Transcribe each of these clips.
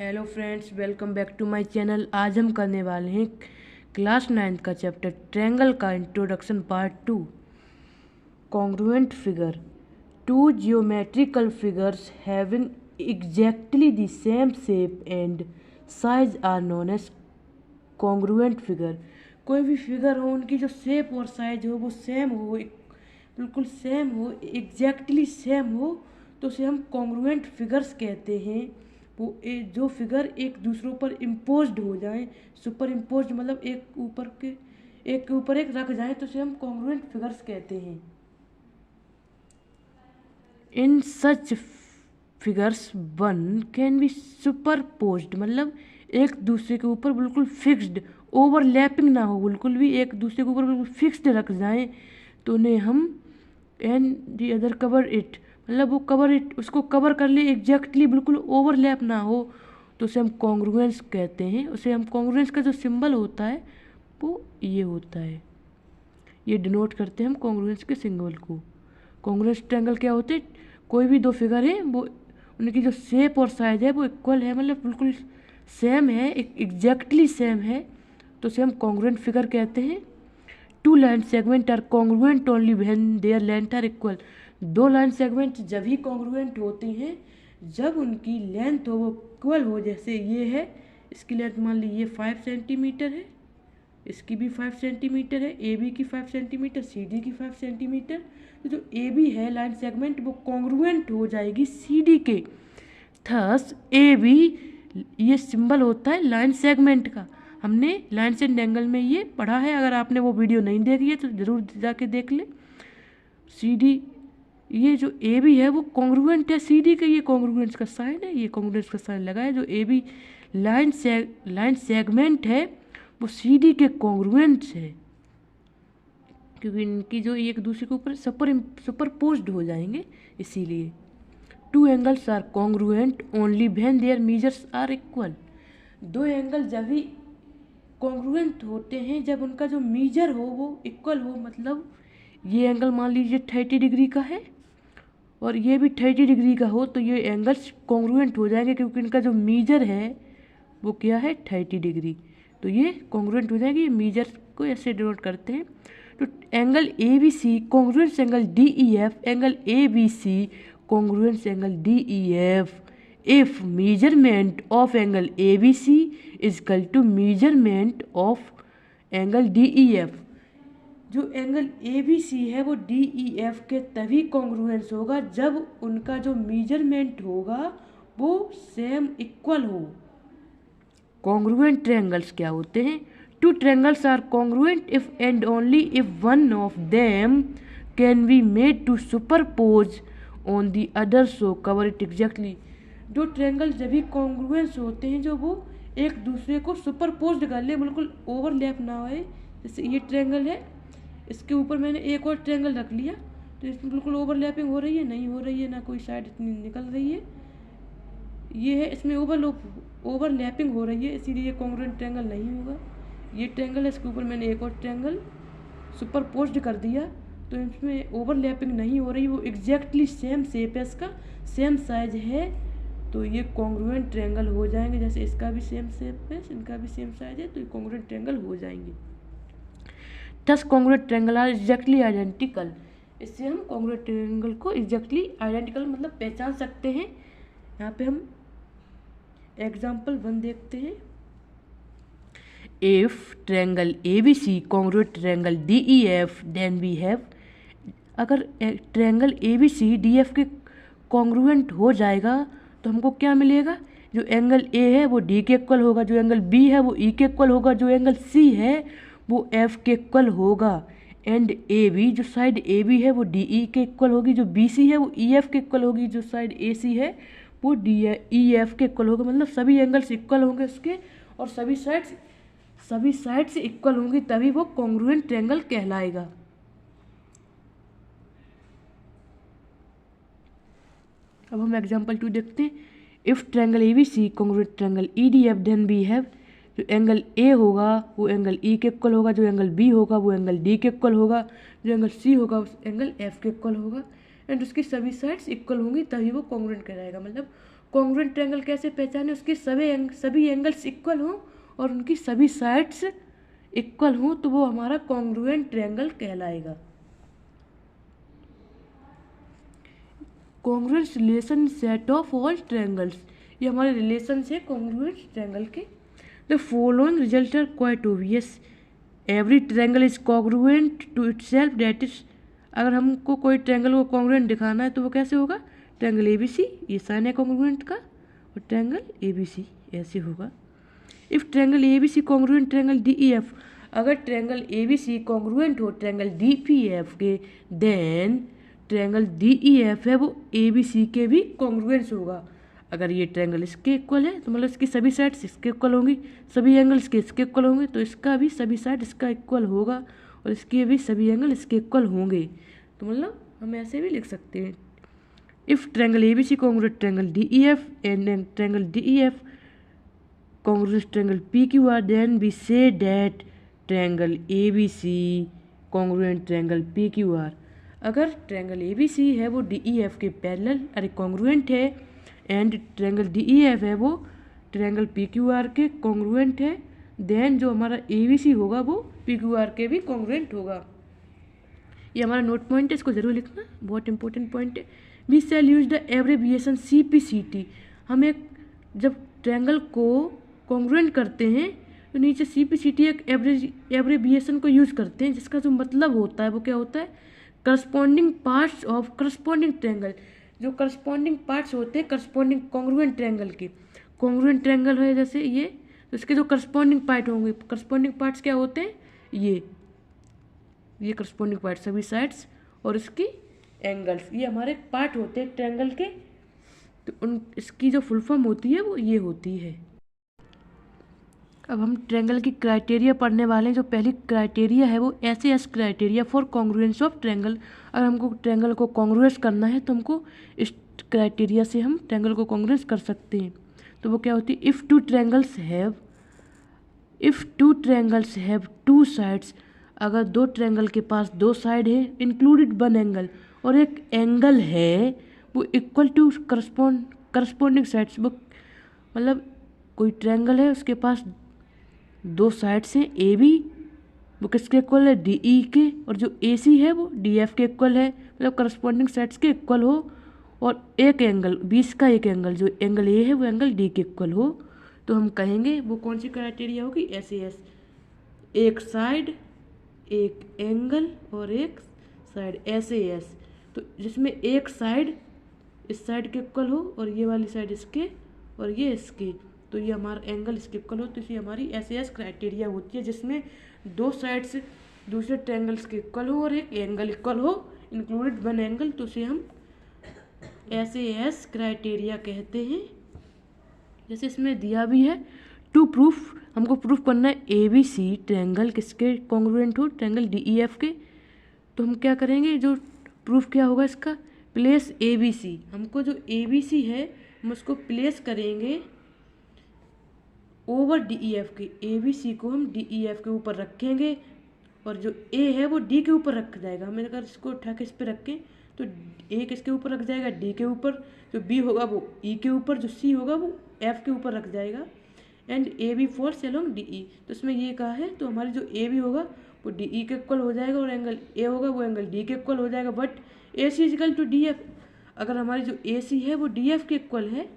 Hello friends, welcome back to my channel. आज हम करने वाले हैं क्लास 9 का चैप्टर ट्रायंगल का introduction part 2। Congruent figure. Two geometrical figures having exactly the same shape and size are known as congruent figure. कोई भी figure हो, उनकी जो शेप और साइज हो वो सेम हो, बिल्कुल सेम हो, एग्जैक्टली सेम हो, तो उसे हम कॉन्ग्रुएंट फिगर्स कहते हैं। वो जो फिगर एक दूसरों पर इम्पोज्ड हो जाए, सुपर इम्पोज्ड मतलब एक के ऊपर एक रख जाए, तो उसे हम कॉन्ग्रुएंट फिगर्स कहते हैं। In such figures one can be superposed, मतलब एक दूसरे के ऊपर बिल्कुल फिक्स्ड, ओवरलैपिंग ना हो, बिल्कुल भी एक दूसरे के ऊपर बिल्कुल फिक्स्ड रख जाएं, तो उन्हें हम and the other cover it, मतलब वो कवर इट, उसको कवर कर ले एग्जैक्टली, बिल्कुल ओवरलैप ना हो, तो उसे हम कॉन्ग्रुएंस कहते हैं। उसे हम कॉन्ग्रुएंस का जो सिंबल होता है वो ये होता है, ये डिनोट करते हैं हम कॉन्ग्रुएंस के सिंबल को। कॉन्ग्रुएंस ट्रायंगल क्या होते हैं? कोई भी दो फिगर है, वो उनकी जो शेप और साइज है वो इक्वल है, मतलब बिल्कुल सेम है, एग्जैक्टली सेम है, तो उसे हम कॉन्ग्रुएंट फिगर कहते हैं। Two line segment are congruent only when their length are equal. दो लाइन सेगमेंट जब ही कॉन्ग्रुएंट होते हैं जब उनकी लेंथ हो वो इक्वल हो। जैसे ये है, इसकी लेंथ मान ली ये 5 सेंटीमीटर है, इसकी भी 5 सेंटीमीटर है, ए बी की 5 सेंटीमीटर, सी डी की 5 सेंटीमीटर। तो जो ए बी है लाइन सेगमेंट वो कॉन्ग्रुएंट हो जाएगी सी डी के। थस ए बी ये सिंबल होता है लाइन सेगमेंट का। हमने लाइन एंड एंगल में ये पढ़ा है, अगर आपने वो वीडियो नहीं देखी है तो ज़रूर जाके देख ले। सी डी ये जो ए बी है वो कॉन्ग्रुएंट है सी डी के, ये कॉन्ग्रुएंस का साइन है, ये कॉन्ग्रुएंस का साइन लगा है। जो ए बी लाइन सेगमेंट है वो सी डी के कॉन्ग्रुएंट है, क्योंकि इनकी जो एक दूसरे के ऊपर सुपरपोज्ड हो जाएंगे, इसीलिए। Two angles are congruent only when their measures are equal. दो एंगल जब भी कॉन्ग्रुएंट होते हैं जब उनका जो मेजर हो वो इक्वल हो। मतलब ये एंगल मान लीजिए 30 डिग्री का है और ये भी 30 डिग्री का हो, तो ये एंगल्स कॉन्ग्रुएंट हो जाएंगे, क्योंकि इनका जो मेजर है वो क्या है 30 डिग्री, तो ये कॉन्ग्रुएंट हो जाएंगे। ये मेजर को ऐसे डिनोट करते हैं। तो angle A B C congruence angle D E F, angle A B C congruence angle DEF if measurement of angle ABC is equal to measurement of angle DEF। जो angle ABC है वो DEF के तभी congruence होगा जब उनका जो measurement होगा वो सेम इक्वल हो। कॉन्ग्रुएंट ट्रायंगल्स क्या होते हैं? Two triangles are congruent if and only if one of them can be made to superpose on the other so cover it exactly. जो ट्रायंगल जब भी कॉन्ग्रुएंस होते हैं जो वो एक दूसरे को सुपरपोज्ड कर ले, बिल्कुल ओवरलैप ना हो। जैसे ये ट्रायंगल है, इसके ऊपर मैंने एक और ट्रायंगल रख लिया, तो इसमें बिल्कुल ओवरलैपिंग हो रही है, नहीं हो रही है, ना कोई साइड इतनी निकल रही है। ये है, इसमें ओवरलैपिंग हो रही है, इसीलिए ये कॉन्ग्रुएंट ट्रायंगल नहीं होगा। ये ट्रायंगल है, इसके ऊपर मैंने एक और ट्रायंगल सुपरपोज्ड कर दिया, तो इसमें ओवरलैपिंग नहीं हो रही, वो एग्जैक्टली सेम शेप है, इसका सेम साइज है, तो ये कॉन्ग्रुएंट ट्रायंगल हो जाएंगे। जैसे इसका भी सेम शेप है, इनका भी सेम साइज है, तो ये कॉन्ग्रुएंट ट्रायंगल हो जाएंगे। Thus congruent triangle are exactly identical. इससे हम कॉन्ग्रुएंट ट्रायंगल को एग्जैक्टली आइडेंटिकल मतलब पहचान सकते हैं। यहाँ पे हम एग्जाम्पल 1 देखते हैं। If triangle ABC congruent triangle DEF then we have, अगर ट्रायंगल ABC DF के कॉन्ग्रुएंट हो जाएगा तो हमको क्या मिलेगा? जो एंगल A है वो D के इक्वल होगा, जो एंगल B है वो E के इक्वल होगा, जो एंगल C है वो F के इक्वल होगा, एंड AB जो साइड AB है वो DE के इक्वल होगी, जो BC है वो EF के इक्वल होगी, जो साइड AC है वो EF के इक्वल होगा। मतलब सभी एंगल्स इक्वल होंगे उसके, और सभी साइड्स इक्वल होंगी, तभी वो कॉन्ग्रुएंट ट्रायंगल कहलाएगा। अब हम एग्जांपल 2 देखते हैं। If triangle ABC congruent triangle EDF then we have, जो एंगल A होगा वो एंगल E के इक्वल होगा, जो एंगल B होगा वो एंगल D के इक्वल होगा, जो एंगल C होगा उस एंगल F के इक्वल होगा, एंड उसकी सभी साइड्स इक्वल होंगी, तभी वो कॉन्ग्रुएंट कहलाएगा। मतलब कॉन्ग्रुएंट ट्रायंगल कैसे पहचाने? उसके सभी एंगल्स इक्वल हों और उनकी सभी साइड्स इक्वल हों, तो वो हमारा कॉन्ग्रुएंट ट्रायंगल कहलाएगा। Congruent relation set of all triangles, ये हमारे रिलेशन है कॉन्ग्रुएंट ट्रायंगल के। The following result are quite obvious, every triangle is congruent to itself, that is, अगर हमको कोई ट्रायंगल को कॉन्ग्रुएंट दिखाना है तो वो कैसे होगा? ट्रायंगल ABC, ये साइन है कॉन्ग्रुएंट का, और ट्रायंगल ABC ऐसे होगा। If triangle ABC congruent triangle DEF, अगर ट्रायंगल ABC कॉन्ग्रुएंट हो ट्रायंगल DPF के, देन ट्रायंगल DEF है वो ABC के भी कॉन्ग्रुएंस होगा। अगर ये ट्रायंगल इसके इक्वल है तो मतलब इसकी सभी साइड्स इसके इक्वल होंगी, सभी एंगल्स के इसके इक्वल होंगे, तो इसका भी सभी साइड इसका इक्वल होगा और इसके भी सभी एंगल इसके इक्वल होंगे। तो मतलब हम ऐसे भी लिख सकते हैं, if triangle ABC congruent triangle DEF and triangle DEF congruent triangle PQR, then we say that triangle ABC congruent triangle PQR, अगर ट्रायंगल ABC है वो DEF के पैरेलल अरे कॉन्ग्रुएंट है, एंड ट्रायंगल DEF है वो ट्रायंगल PQR के congruent है, देन जो हमारा ABC होगा वो PQR के भी कॉन्ग्रुएंट होगा। ये हमारा नोट पॉइंट है, इसको जरूर लिखना, बहुत इंपॉर्टेंट पॉइंट है। We shall use the abbreviation CPCT, हम एक जब ट्रायंगल को कॉन्ग्रुएंट करते हैं तो नीचे CPCT एक एब्रेविएशन को यूज करते हैं, जिसका जो मतलब होता है वो क्या होता है? Corresponding parts of corresponding triangle, जो करस्पॉन्डिंग पार्ट्स होते हैं करस्पॉन्डिंग कॉन्ग्रुएंट ट्रायंगल के, कॉन्ग्रुएंट ट्रायंगल है जैसे ये, तो इसके जो करस्पॉन्डिंग पार्ट होंगे, करस्पॉन्डिंग पार्ट्स क्या होते हैं? ये करस्पॉन्डिंग पार्ट सभी साइड्स और इसकी एंगल्स, ये हमारे पार्ट होते हैं ट्रायंगल के, तो उन इसकी जो फुल फॉर्म होती है वो ये होती है। अब हम ट्रायंगल की क्राइटेरिया पढ़ने वाले हैं। जो पहली क्राइटेरिया है वो SAS criteria for congruence of triangle. अगर हमको ट्रायंगल को कॉन्ग्रुएंस करना है तो हमको इस क्राइटेरिया से हम ट्रायंगल को कॉन्ग्रुएंस कर सकते हैं। तो वो क्या होती है? If two triangles have two sides, अगर दो ट्रायंगल के पास दो साइड है, इंक्लूडेड वन एंगल, और एक एंगल है वो इक्वल टू करस्पॉन्डिंग साइड्स, वो मतलब कोई ट्रायंगल है उसके पास दो साइड्स हैं AB, वो किसके इक्वल है? DE के, और जो AC है वो DF के इक्वल है, मतलब करस्पॉन्डिंग साइड्स के इक्वल हो, और एक एंगल 20 का एक एंगल, जो एंगल A है वो एंगल D के इक्वल हो, तो हम कहेंगे वो कौन सी क्राइटेरिया होगी? SAS, एक साइड एक एंगल और एक साइड, SAS, तो जिसमें एक साइड इस साइड के इक्वल हो और ये वाली साइड इसके और ये इसके, तो ये हमारा एंगल इसके इक्वल हो, तो इसी हमारी SAS क्राइटेरिया होती है, जिसमें दो साइड्स दूसरे ट्रायंगल्स के इक्वल हो और एक एंगल इक्वल हो, इंक्लूडेड वन एंगल, तो उसे हम SAS क्राइटेरिया कहते हैं। जैसे इसमें दिया भी है टू प्रूफ, हमको प्रूफ करना है ABC ट्रायंगल किसके कॉन्ग्रुएंट हो? ट्रायंगल DEF के। तो हम क्या करेंगे? जो प्रूफ क्या होगा इसका? प्लेस ABC, हमको जो ABC है हम उसको प्लेस करेंगे ओवर DEF के, ABC को हम DEF के ऊपर रखेंगे, और जो A है वो D के ऊपर रख जाएगा। हमें अगर इसको उठा के इस पर रखें तो A किसके ऊपर रख जाएगा? D के ऊपर, जो B होगा वो E के ऊपर, जो C होगा वो F के ऊपर रख जाएगा, and AB falls along DE। तो इसमें ये कहा है, तो हमारी जो AB होगा वो DE के इक्वल हो जाएगा, और एंगल A होगा वो एंगल D के इक्वल हो जाएगा, but AC equal to DF, अगर हमारी जो AC है वो DF के इक्वल है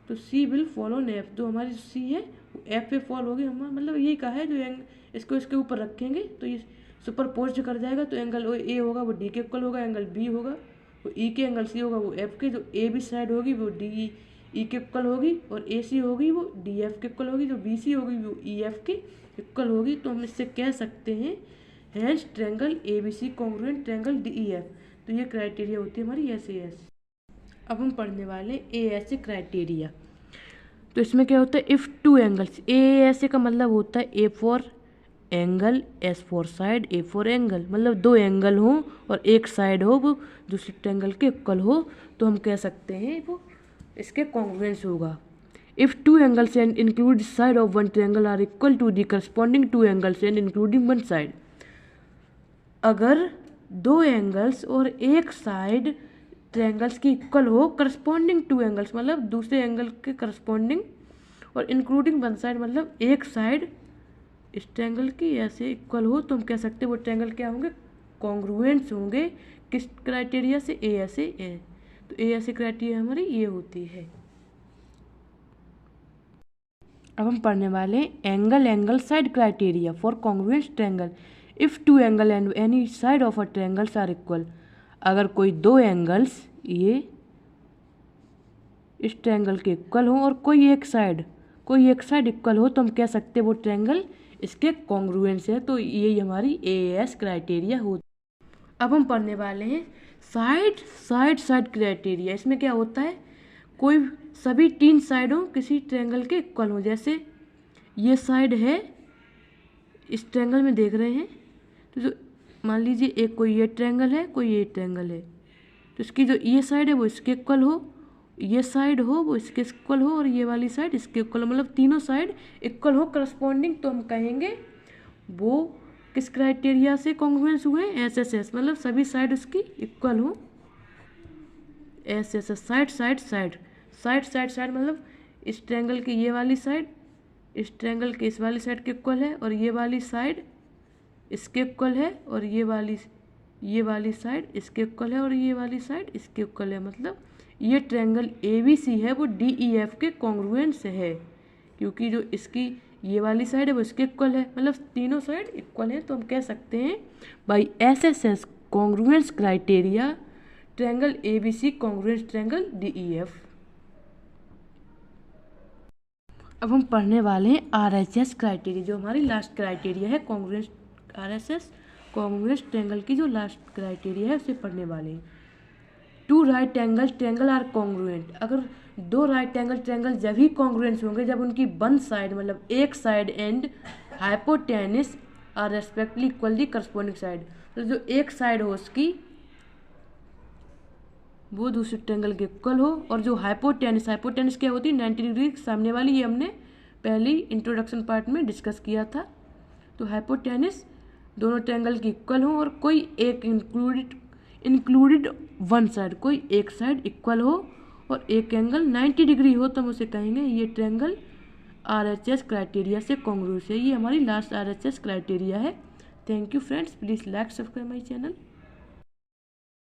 तो C will follow on F, जो हमारी जो C है वो F पे फॉल होगी। हमारा मतलब यही कहा है, जो इसको इसके ऊपर रखेंगे तो ये सुपरपोज कर जाएगा, तो एंगल A होगा वो D के इक्वल होगा, एंगल B होगा वो E के, एंगल C होगा वो F के, जो AB साइड होगी वो DE के इक्वल होगी, और AC होगी वो DF के इक्वल होगी, जो BC होगी वो EF के इक्वल होगी। तो हम इससे कह सकते हैं hence triangle ABC congruent triangle DEF। तो ये क्राइटेरिया होती है हमारी SAS। अब हम पढ़ने वाले ASA क्राइटेरिया। तो इसमें क्या होता है? इफ़ टू एंगल्स, ASA का मतलब होता है A for angle, S for side, A for angle, मतलब दो एंगल हो और एक साइड हो वो दूसरे ट्रायंगल के इक्वल हो, तो हम कह सकते हैं वो इसके कॉन्ग्रुएंस होगा। If two angles and include side of one triangle are equal to the corresponding two angles and including one side, अगर दो एंगल्स और एक साइड ट्रायंगल्स की इक्वल हो करस्पॉन्डिंग टू एंगल्स, मतलब दूसरे एंगल के करस्पॉन्डिंग, और इंक्लूडिंग वन साइड, मतलब एक साइड इस ट्रायंगल की ऐसे इक्वल हो, तो हम कह सकते हैं वो ट्रायंगल क्या होंगे, कॉन्ग्रुएंट्स होंगे। किस क्राइटेरिया से, ए ऐसे ए, तो ए ऐसे क्राइटेरिया हमारी ये होती है। अब हम पढ़ने वाले angle side criteria for congruent triangle. If two angle and any side of a triangles are equal, अगर कोई दो एंगल्स ये इस ट्रायंगल के इक्वल हो और कोई एक साइड इक्वल हो, तो हम कह सकते हैं वो ट्रायंगल इसके कॉन्ग्रुएंस है। तो यही हमारी एएस क्राइटेरिया होती है। अब हम पढ़ने वाले हैं साइड क्राइटेरिया। इसमें क्या होता है, कोई सभी तीन साइडों किसी ट्रायंगल के इक्वल हो। जैसे ये साइड है, इस ट्रायंगल में देख रहे हैं, तो जो मान लीजिए एक कोई ये ट्रायंगल है, कोई ये ट्रायंगल है, तो इसकी जो ये साइड है वो इसके इक्वल हो, ये साइड हो वो इसके इक्वल हो, और ये वाली साइड इसके इक्वल हो, मतलब तीनों साइड इक्वल हो करस्पॉन्डिंग, तो हम कहेंगे वो किस क्राइटेरिया से कॉन्ग्रुएंस हुए, एसएसएस, मतलब सभी साइड उसकी इक्वल हो। एसएसएस साइड मतलब इस ट्रायंगल की ये वाली साइड इस ट्रायंगल के इस वाली साइड के इक्वल है, और ये वाली साइड इसके इक्वल है, और ये वाली साइड इसके इक्वल है, और ये वाली साइड इसके इक्वल है। मतलब ये ट्रायंगल ABC है वो DEF के कॉन्ग्रुएंट है, क्योंकि जो इसकी ये वाली साइड है वो इसके इक्वल है, मतलब तीनों साइड इक्वल है। तो हम कह सकते हैं by SSS congruence criteria triangle ABC congruence triangle DEF। अब हम पढ़ने वाले हैं RHS क्राइटेरिया, जो हमारी लास्ट क्राइटेरिया है कॉन्ग्रुएंस RHS कॉन्ग्रुएंस ट्रायंगल की जो लास्ट क्राइटेरिया है उसे पढ़ने वाले हैं। Two right angle triangle are congruent, अगर दो राइट एंगल ट्रायंगल जब ही कॉन्ग्रुएंट होंगे जब उनकी वन साइड, मतलब एक side and hypotenuse are respectively equal the corresponding side, तो जो एक साइड हो उसकी वो दूसरे ट्रायंगल के इक्वल हो, और जो हाइपोटेनस क्या होती है 90 डिग्री सामने वाली, ये हमने पहली इंट्रोडक्शन पार्ट में डिस्कस किया था। तो हाइपोटेनस दोनों ट्रायंगल की इक्वल हो, और कोई एक इंक्लूडेड वन साइड, कोई एक साइड इक्वल हो, और एक एंगल 90 डिग्री हो, तो हम उसे कहेंगे ये ट्रायंगल RHS क्राइटेरिया से कॉन्ग्रुएंस है। ये हमारी लास्ट RHS क्राइटेरिया है। Thank you friends, please like subscribe my channel.